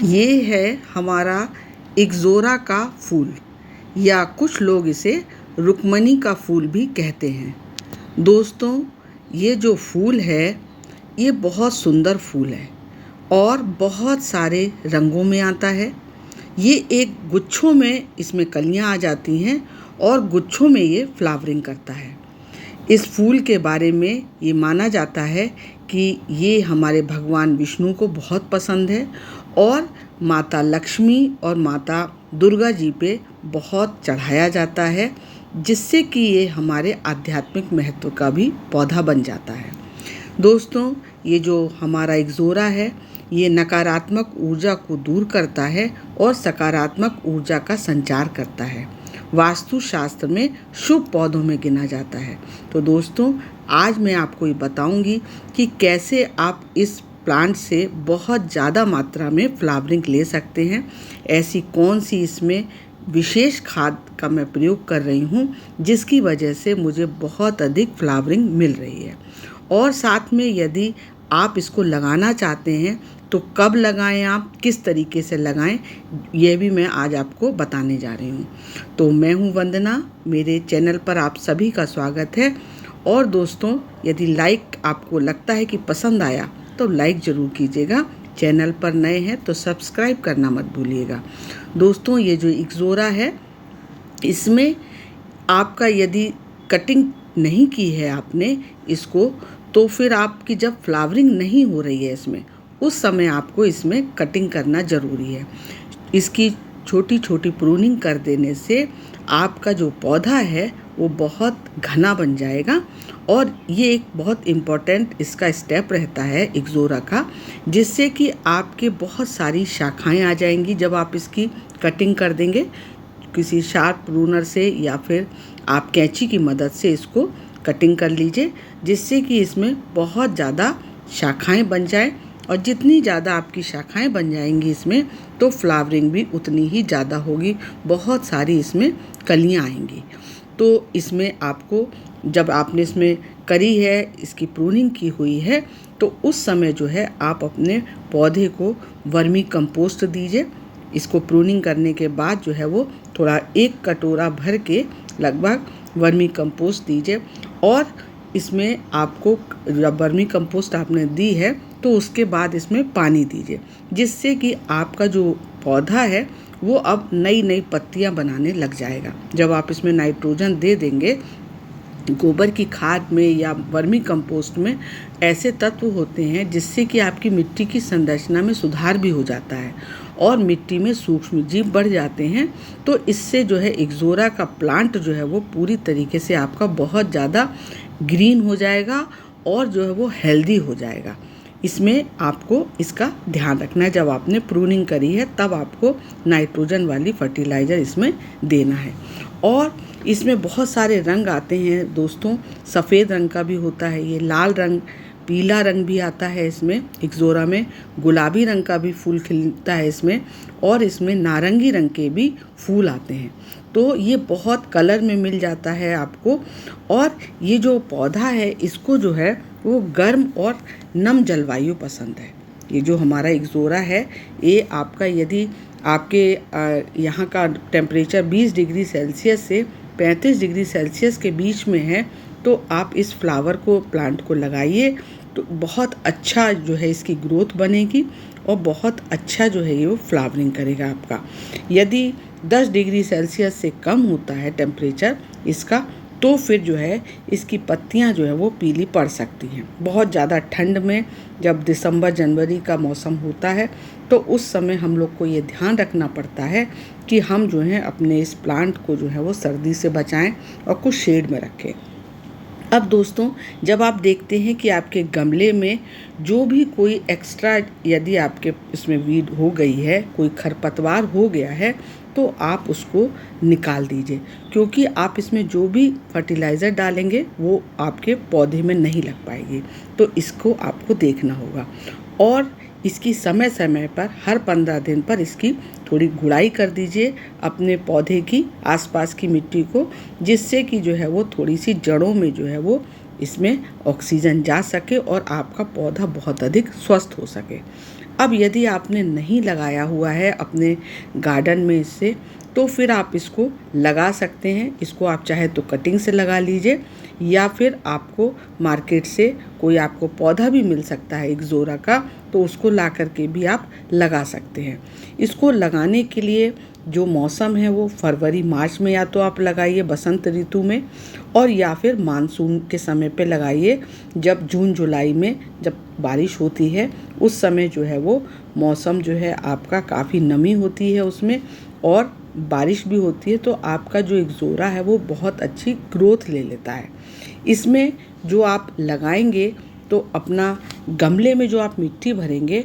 ये है हमारा इक्ज़ोरा का फूल या कुछ लोग इसे रुक्मनी का फूल भी कहते हैं। दोस्तों, ये जो फूल है ये बहुत सुंदर फूल है और बहुत सारे रंगों में आता है। ये एक गुच्छों में इसमें कलियां आ जाती हैं और गुच्छों में ये फ्लावरिंग करता है। इस फूल के बारे में ये माना जाता है कि ये हमारे भगवान विष्णु को बहुत पसंद है और माता लक्ष्मी और माता दुर्गा जी पे बहुत चढ़ाया जाता है, जिससे कि ये हमारे आध्यात्मिक महत्व का भी पौधा बन जाता है। दोस्तों, ये जो हमारा इक्ज़ोरा है ये नकारात्मक ऊर्जा को दूर करता है और सकारात्मक ऊर्जा का संचार करता है। वास्तुशास्त्र में शुभ पौधों में गिना जाता है। तो दोस्तों, आज मैं आपको ये बताऊंगी कि कैसे आप इस प्लांट से बहुत ज़्यादा मात्रा में फ्लावरिंग ले सकते हैं। ऐसी कौन सी इसमें विशेष खाद का मैं प्रयोग कर रही हूँ जिसकी वजह से मुझे बहुत अधिक फ्लावरिंग मिल रही है। और साथ में यदि आप इसको लगाना चाहते हैं तो कब लगाएं, आप किस तरीके से लगाएं, ये भी मैं आज आपको बताने जा रही हूँ। तो मैं हूँ वंदना, मेरे चैनल पर आप सभी का स्वागत है। और दोस्तों, यदि लाइक आपको लगता है कि पसंद आया तो लाइक ज़रूर कीजिएगा। चैनल पर नए हैं तो सब्सक्राइब करना मत भूलिएगा। दोस्तों, ये जो इक्ज़ोरा है इसमें आपका यदि कटिंग नहीं की है आपने इसको, तो फिर आपकी जब फ्लावरिंग नहीं हो रही है इसमें, उस समय आपको इसमें कटिंग करना ज़रूरी है। इसकी छोटी छोटी प्रूनिंग कर देने से आपका जो पौधा है वो बहुत घना बन जाएगा। और ये एक बहुत इम्पॉर्टेंट इसका स्टेप रहता है इक्ज़ोरा का, जिससे कि आपके बहुत सारी शाखाएं आ जाएंगी जब आप इसकी कटिंग कर देंगे किसी शार्प प्रूनर से, या फिर आप कैंची की मदद से इसको कटिंग कर लीजिए, जिससे कि इसमें बहुत ज़्यादा शाखाएं बन जाए। और जितनी ज़्यादा आपकी शाखाएं बन जाएंगी इसमें, तो फ्लावरिंग भी उतनी ही ज़्यादा होगी, बहुत सारी इसमें कलियां आएंगी। तो इसमें आपको, जब आपने इसमें करी है, इसकी प्रूनिंग की हुई है, तो उस समय जो है आप अपने पौधे को वर्मी कंपोस्ट दीजिए। इसको प्रूनिंग करने के बाद जो है वो थोड़ा 1 कटोरा भर के लगभग वर्मी कंपोस्ट दीजिए। और इसमें आपको, जब वर्मी कंपोस्ट आपने दी है तो उसके बाद इसमें पानी दीजिए, जिससे कि आपका जो पौधा है वो अब नई नई पत्तियां बनाने लग जाएगा। जब आप इसमें नाइट्रोजन दे देंगे, गोबर की खाद में या वर्मी कंपोस्ट में ऐसे तत्व होते हैं जिससे कि आपकी मिट्टी की संरचना में सुधार भी हो जाता है और मिट्टी में सूक्ष्म जीव बढ़ जाते हैं। तो इससे जो है इक्ज़ोरा का प्लांट जो है वो पूरी तरीके से आपका बहुत ज़्यादा ग्रीन हो जाएगा और जो है वो हेल्दी हो जाएगा। इसमें आपको इसका ध्यान रखना है, जब आपने प्रूनिंग करी है तब आपको नाइट्रोजन वाली फर्टिलाइज़र इसमें देना है। और इसमें बहुत सारे रंग आते हैं दोस्तों, सफ़ेद रंग का भी होता है, ये लाल रंग, पीला रंग भी आता है इसमें इक्ज़ोरा में, गुलाबी रंग का भी फूल खिलता है इसमें, और इसमें नारंगी रंग के भी फूल आते हैं। तो ये बहुत कलर में मिल जाता है आपको। और ये जो पौधा है इसको जो है वो गर्म और नम जलवायु पसंद है। ये जो हमारा इक्ज़ोरा है ये आपका, यदि आपके यहाँ का टेम्परेचर 20 डिग्री सेल्सियस से 35 डिग्री सेल्सियस के बीच में है, तो आप इस फ्लावर को, प्लांट को लगाइए, तो बहुत अच्छा जो है इसकी ग्रोथ बनेगी और बहुत अच्छा जो है ये वो फ्लावरिंग करेगा आपका। यदि 10 डिग्री सेल्सियस से कम होता है टेम्परेचर इसका, तो फिर जो है इसकी पत्तियां जो है वो पीली पड़ सकती हैं। बहुत ज़्यादा ठंड में, जब दिसंबर जनवरी का मौसम होता है, तो उस समय हम लोग को ये ध्यान रखना पड़ता है कि हम जो है अपने इस प्लांट को जो है वो सर्दी से बचाएं और कुछ शेड में रखें। अब दोस्तों, जब आप देखते हैं कि आपके गमले में जो भी कोई एक्स्ट्रा, यदि आपके इसमें वीड हो गई है, कोई खरपतवार हो गया है, तो आप उसको निकाल दीजिए, क्योंकि आप इसमें जो भी फर्टिलाइज़र डालेंगे वो आपके पौधे में नहीं लग पाएगी। तो इसको आपको देखना होगा। और इसकी समय समय पर, हर 15 दिन पर इसकी थोड़ी गुड़ाई कर दीजिए अपने पौधे की आसपास की मिट्टी को, जिससे कि जो है वो थोड़ी सी जड़ों में जो है वो इसमें ऑक्सीजन जा सके और आपका पौधा बहुत अधिक स्वस्थ हो सके। अब यदि आपने नहीं लगाया हुआ है अपने गार्डन में इससे, तो फिर आप इसको लगा सकते हैं। इसको आप चाहे तो कटिंग से लगा लीजिए, या फिर आपको मार्केट से कोई आपको पौधा भी मिल सकता है इक्ज़ोरा का, तो उसको ला करके भी आप लगा सकते हैं। इसको लगाने के लिए जो मौसम है वो फरवरी मार्च में या तो आप लगाइए बसंत ऋतु में, और या फिर मानसून के समय पे लगाइए, जब जून जुलाई में जब बारिश होती है उस समय जो है वो मौसम जो है आपका काफ़ी नमी होती है उसमें, और बारिश भी होती है, तो आपका जो इक्ज़ोरा है वो बहुत अच्छी ग्रोथ ले लेता है। इसमें जो आप लगाएंगे तो अपना गमले में जो आप मिट्टी भरेंगे,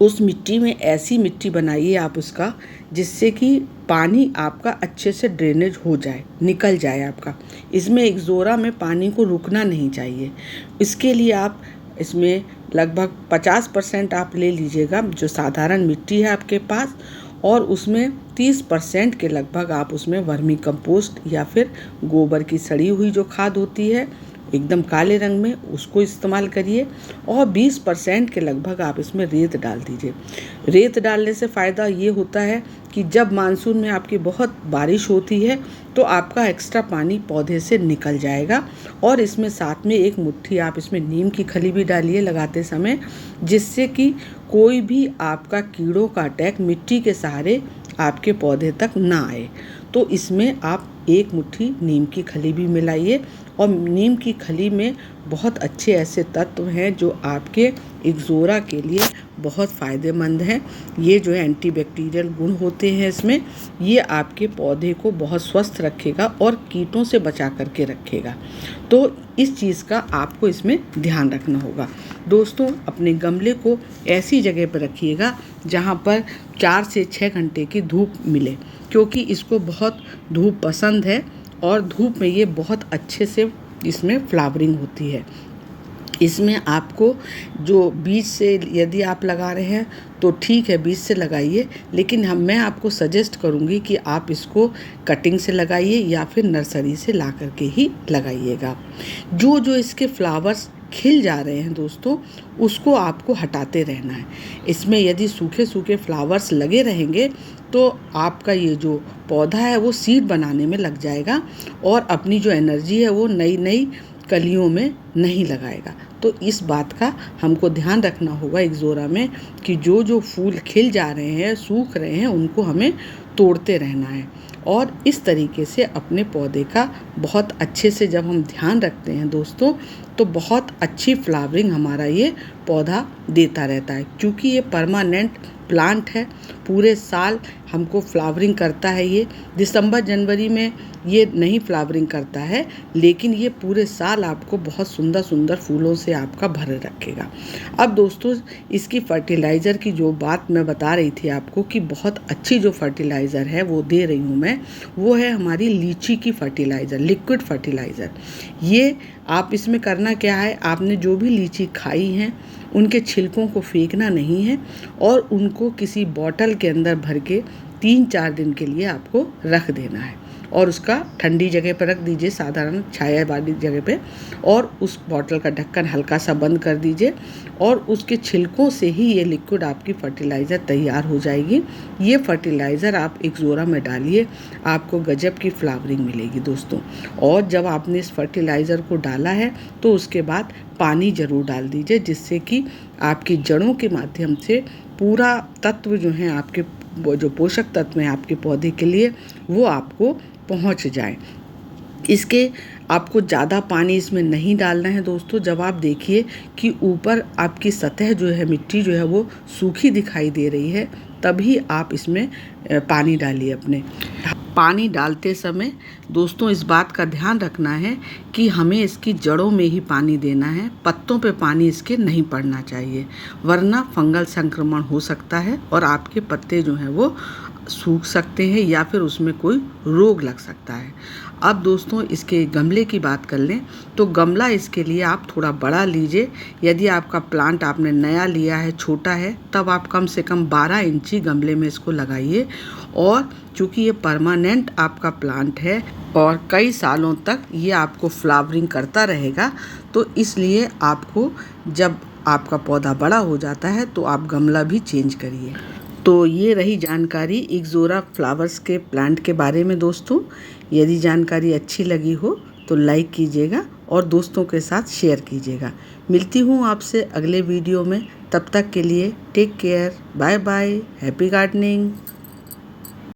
उस मिट्टी में ऐसी मिट्टी बनाइए आप उसका, जिससे कि पानी आपका अच्छे से ड्रेनेज हो जाए, निकल जाए आपका। इसमें इक्ज़ोरा में पानी को रुकना नहीं चाहिए। इसके लिए आप इसमें लगभग 50% आप ले लीजिएगा जो साधारण मिट्टी है आपके पास, और उसमें 30% के लगभग आप उसमें वर्मी कंपोस्ट या फिर गोबर की सड़ी हुई जो खाद होती है एकदम काले रंग में, उसको इस्तेमाल करिए, और 20% के लगभग आप इसमें रेत डाल दीजिए। रेत डालने से फ़ायदा ये होता है कि जब मानसून में आपकी बहुत बारिश होती है तो आपका एक्स्ट्रा पानी पौधे से निकल जाएगा। और इसमें साथ में एक मुट्ठी आप इसमें नीम की खली भी डालिए लगाते समय, जिससे कि कोई भी आपका कीड़ों का अटैक मिट्टी के सहारे आपके पौधे तक ना आए। तो इसमें आप एक मुट्ठी नीम की खली भी मिलाइए, और नीम की खली में बहुत अच्छे ऐसे तत्व हैं जो आपके इक्ज़ोरा के लिए बहुत फ़ायदेमंद हैं। ये जो है एंटीबैक्टीरियल गुण होते हैं इसमें, ये आपके पौधे को बहुत स्वस्थ रखेगा और कीटों से बचा करके रखेगा। तो इस चीज़ का आपको इसमें ध्यान रखना होगा। दोस्तों, अपने गमले को ऐसी जगह पर रखिएगा जहाँ पर 4 से 6 घंटे की धूप मिले, क्योंकि इसको बहुत धूप पसंद है, और धूप में ये बहुत अच्छे से इसमें फ्लावरिंग होती है। इसमें आपको जो बीज से यदि आप लगा रहे हैं तो ठीक है, बीज से लगाइए, लेकिन मैं आपको सजेस्ट करूंगी कि आप इसको कटिंग से लगाइए या फिर नर्सरी से ला करके ही लगाइएगा। जो जो इसके फ्लावर्स खिल जा रहे हैं दोस्तों, उसको आपको हटाते रहना है। इसमें यदि सूखे सूखे फ्लावर्स लगे रहेंगे तो आपका ये जो पौधा है वो सीड बनाने में लग जाएगा, और अपनी जो एनर्जी है वो नई नई कलियों में नहीं लगाएगा। तो इस बात का हमको ध्यान रखना होगा इक्ज़ोरा में, कि जो जो फूल खिल जा रहे हैं, सूख रहे हैं, उनको हमें तोड़ते रहना है। और इस तरीके से अपने पौधे का बहुत अच्छे से जब हम ध्यान रखते हैं दोस्तों, तो बहुत अच्छी फ्लावरिंग हमारा ये पौधा देता रहता है। क्योंकि ये परमानेंट प्लांट है, पूरे साल हमको फ्लावरिंग करता है। ये दिसंबर जनवरी में ये नहीं फ्लावरिंग करता है, लेकिन ये पूरे साल आपको बहुत सुंदर सुंदर फूलों से आपका भरे रखेगा। अब दोस्तों, इसकी फर्टिलाइज़र की जो बात मैं बता रही थी आपको, कि बहुत अच्छी जो फर्टिलाइज़र है वो दे रही हूँ मैं, वो है हमारी लीची की फर्टिलाइज़र, लिक्विड फर्टिलाइज़र। ये आप इसमें करना क्या है, आपने जो भी लीची खाई हैं उनके छिलकों को फेंकना नहीं है, और उनको किसी बॉटल के अंदर भर के 3-4 दिन के लिए आपको रख देना है, और उसका ठंडी जगह पर रख दीजिए, साधारण छाया वाली जगह पे, और उस बॉटल का ढक्कन हल्का सा बंद कर दीजिए, और उसके छिलकों से ही ये लिक्विड आपकी फर्टिलाइज़र तैयार हो जाएगी। ये फर्टिलाइज़र आप इक्ज़ोरा में डालिए, आपको गजब की फ्लावरिंग मिलेगी दोस्तों। और जब आपने इस फर्टिलाइज़र को डाला है तो उसके बाद पानी ज़रूर डाल दीजिए, जिससे कि आपकी जड़ों के माध्यम से पूरा तत्व जो है आपके, जो पोषक तत्व हैं आपके पौधे के लिए, वो आपको पहुंच जाए। इसके आपको ज़्यादा पानी इसमें नहीं डालना है दोस्तों। जब आप देखिए कि ऊपर आपकी सतह जो है, मिट्टी जो है वो सूखी दिखाई दे रही है, तभी आप इसमें पानी डालिए। अपने पानी डालते समय दोस्तों इस बात का ध्यान रखना है कि हमें इसकी जड़ों में ही पानी देना है, पत्तों पे पानी इसके नहीं पड़ना चाहिए, वरना फंगल संक्रमण हो सकता है और आपके पत्ते जो हैं वो सूख सकते हैं या फिर उसमें कोई रोग लग सकता है। अब दोस्तों इसके गमले की बात कर लें तो गमला इसके लिए आप थोड़ा बड़ा लीजिए। यदि आपका प्लांट आपने नया लिया है, छोटा है, तब आप कम से कम 12 इंची गमले में इसको लगाइए। और चूँकि ये परमानेंट आपका प्लांट है और कई सालों तक ये आपको फ्लावरिंग करता रहेगा, तो इसलिए आपको जब आपका पौधा बड़ा हो जाता है तो आप गमला भी चेंज करिए। तो ये रही जानकारी इक्ज़ोरा फ्लावर्स के प्लांट के बारे में दोस्तों। यदि जानकारी अच्छी लगी हो तो लाइक कीजिएगा और दोस्तों के साथ शेयर कीजिएगा। मिलती हूँ आपसे अगले वीडियो में, तब तक के लिए take care, bye bye, happy gardening.